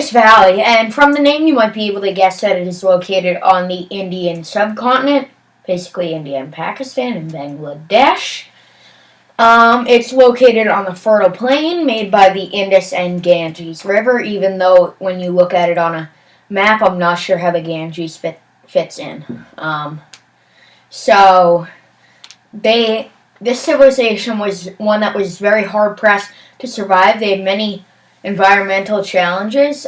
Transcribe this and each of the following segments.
Indus Valley, and from the name you might be able to guess that it is located on the Indian subcontinent, basically India and Pakistan and Bangladesh. It's located on the fertile plain made by the Indus and Ganges River, even though when you look at it on a map, I'm not sure how the Ganges fits in. This civilization was one that was very hard-pressed to survive. They had many environmental challenges,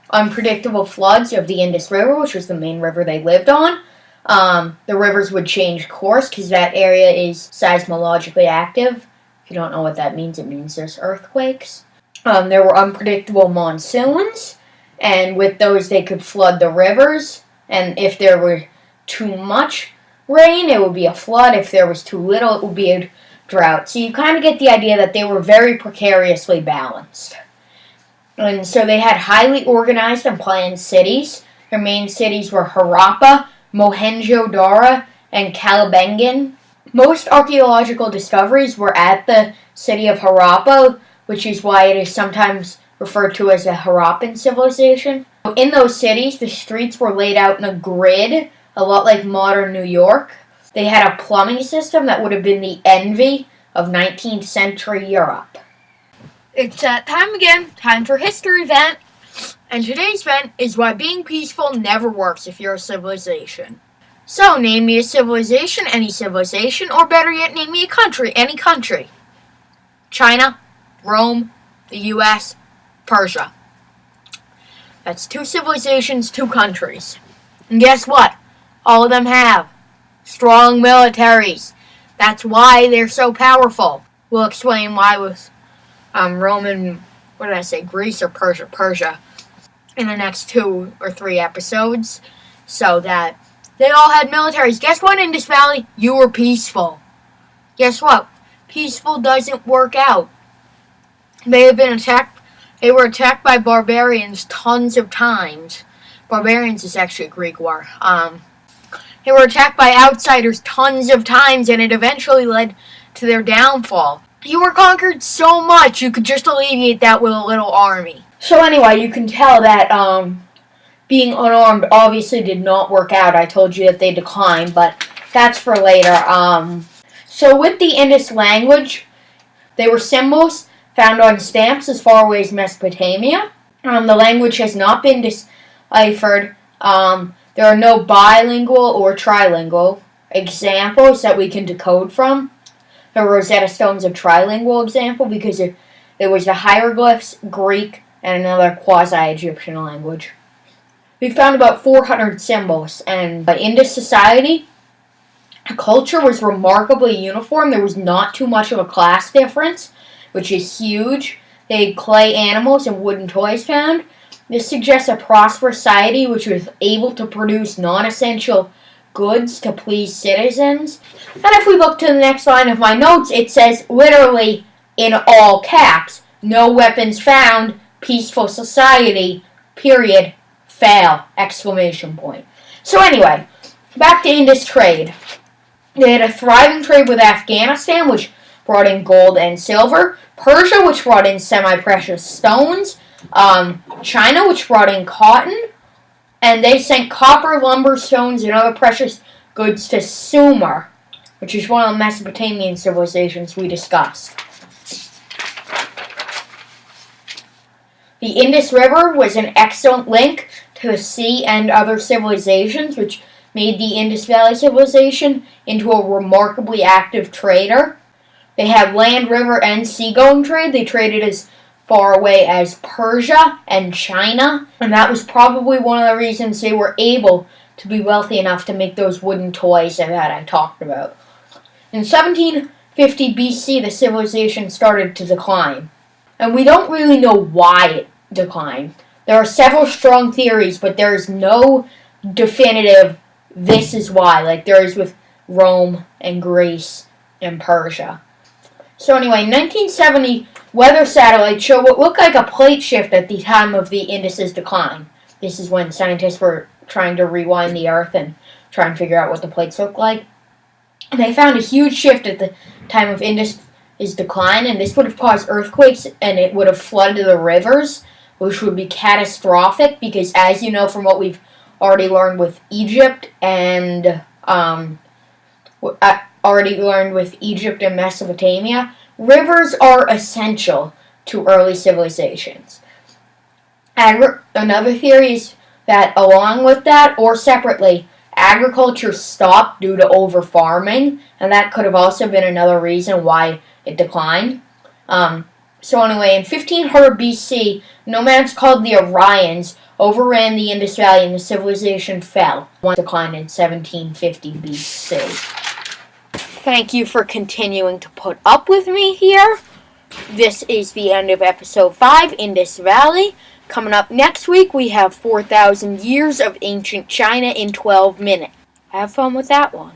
unpredictable floods of the Indus River, which was the main river they lived on. The rivers would change course because that area is seismologically active. If you don't know what that means, it means there's earthquakes. There were unpredictable monsoons, and with those they could flood the rivers, and if there were too much rain, it would be a flood. If there was too little, it would be a drought. So you kind of get the idea that they were very precariously balanced. And so they had highly organized and planned cities. Their main cities were Harappa, Mohenjo-Daro, and Kalibangan. Most archaeological discoveries were at the city of Harappa, which is why it is sometimes referred to as a Harappan civilization. In those cities, the streets were laid out in a grid, a lot like modern New York. They had a plumbing system that would have been the envy of 19th century Europe. It's that time again, time for history event. And today's event is why being peaceful never works if you're a civilization. So, name me a civilization, any civilization, or better yet, name me a country, any country. China, Rome, the US, Persia. That's 2 civilizations, 2 countries. And guess what? All of them have strong militaries. That's why they're so powerful. We'll explain why with Rome and, Greece or Persia in the next 2 or 3 episodes, so that they all had militaries. Guess what, Indus Valley? You were peaceful. Guess what? Peaceful doesn't work out. They were attacked by barbarians tons of times. Barbarians is actually a Greek word. They were attacked by outsiders tons of times, and it eventually led to their downfall. You were conquered so much, you could just alleviate that with a little army. So anyway, you can tell that being unarmed obviously did not work out. I told you that they declined, but that's for later. So with the Indus language, they were symbols found on stamps as far away as Mesopotamia. The language has not been deciphered. There are no bilingual or trilingual examples that we can decode from. The Rosetta Stone's a trilingual example because it was the hieroglyphs, Greek, and another quasi-Egyptian language. We found about 400 symbols, and by Indus society, culture was remarkably uniform. There was not too much of a class difference, which is huge. They had clay animals and wooden toys found. This suggests a prosperous society which was able to produce non-essential goods to please citizens. And if we look to the next line of my notes, it says literally in all caps, no weapons found, peaceful society, period, fail, exclamation point. So anyway, back to Indus trade. They had a thriving trade with Afghanistan, which brought in gold and silver, Persia, which brought in semi-precious stones, China, which brought in cotton, and they sent copper, lumber, stones, and other precious goods to Sumer, which is one of the Mesopotamian civilizations we discussed. The Indus River was an excellent link to the sea and other civilizations, which made the Indus Valley civilization into a remarkably active trader. They had land, river, and seagoing trade. They traded as far away as Persia and China, and that was probably one of the reasons they were able to be wealthy enough to make those wooden toys that I talked about. In 1750 BC, the civilization started to decline, and we don't really know why it declined. There are several strong theories, but there is no definitive this is why, like there is with Rome and Greece and Persia. So anyway, 1970 weather satellites show what looked like a plate shift at the time of the Indus's decline. This is when scientists were trying to rewind the Earth and try and figure out what the plates look like. And they found a huge shift at the time of Indus's decline, and this would have caused earthquakes, and it would have flooded the rivers, which would be catastrophic because, as you know from what we've already learned with Egypt and Mesopotamia, rivers are essential to early civilizations. Another theory is that along with that, or separately, agriculture stopped due to over-farming, and that could have also been another reason why it declined. So anyway, in 1500 BC, nomads called the Aryans overran the Indus Valley and the civilization fell. One declined in 1750 BC. Thank you for continuing to put up with me here. This is the end of episode 5, Indus Valley. Coming up next week, we have 4,000 years of ancient China in 12 minutes. Have fun with that one.